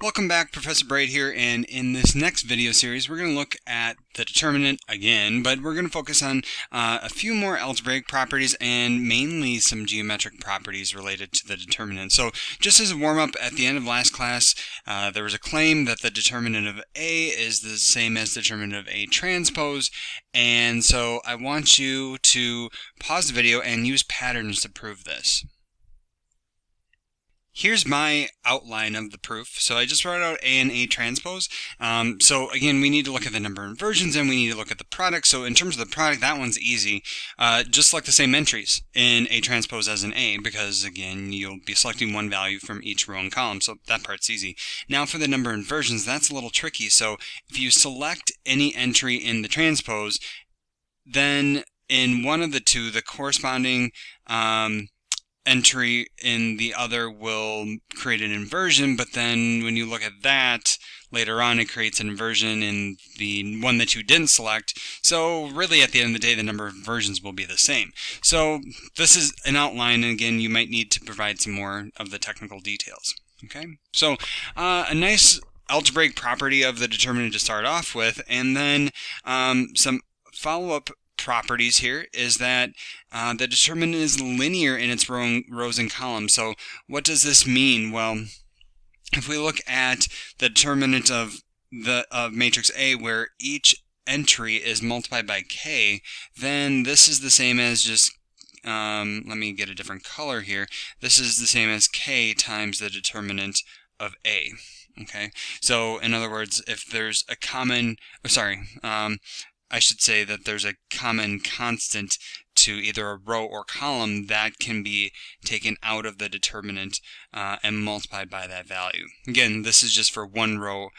Welcome back, Professor Braid here, and in this next video series we're going to look at the determinant again, but we're going to focus on a few more algebraic properties and mainly some geometric properties related to the determinant. So just as a warm-up, at the end of last class there was a claim that the determinant of A is the same as the determinant of A transpose, and so I want you to pause the video and use patterns to prove this. Here's my outline of the proof. So I just wrote out A and A transpose. So again, we need to look at the number of inversions and we need to look at the product. So in terms of the product, that one's easy. Just like the same entries in A transpose as in A, because again, you'll be selecting one value from each row and column. So that part's easy. Now for the number of inversions, that's a little tricky. So if you select any entry in the transpose, then in one of the two, the corresponding entry in the other will create an inversion, but then when you look at that later on, it creates an inversion in the one that you didn't select. So really at the end of the day, the number of inversions will be the same. So this is an outline, and again, you might need to provide some more of the technical details. Okay, so a nice algebraic property of the determinant to start off with, and then some follow-up properties here is that the determinant is linear in its rows and columns. So what does this mean? Well, if we look at the determinant of matrix A, where each entry is multiplied by k, then this is the same as just let me get a different color here. This is the same as k times the determinant of A. Okay, so in other words, if there's a common, I should say that there's a common constant to either a row or column that can be taken out of the determinant and multiplied by that value. Again, this is just for one row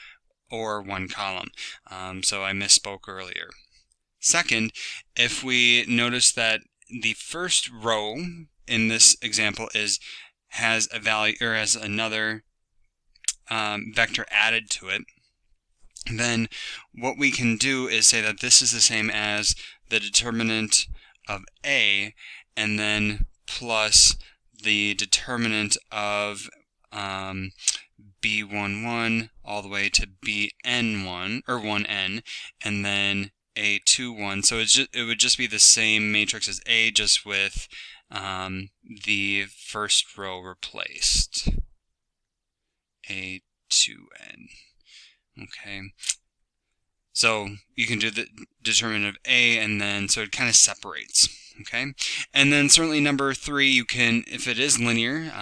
or one column, so I misspoke earlier. Second, if we notice that the first row in this example has a value, or has another vector added to it, then what we can do is say that this is the same as the determinant of A, and then plus the determinant of B11 all the way to Bn1, or 1n, and then A21. So it would just be the same matrix as A, just with the first row replaced. A2n. Okay, so you can do the determinant of A, and then so it kind of separates. Okay, and then certainly number 3, you can, if it is linear,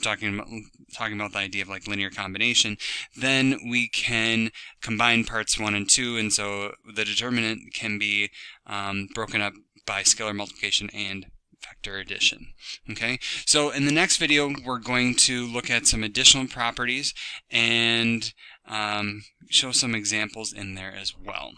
talking about the idea of like linear combination, then we can combine parts 1 and 2, and so the determinant can be broken up by scalar multiplication and vector addition. Okay, so in the next video we're going to look at some additional properties and show some examples in there as well.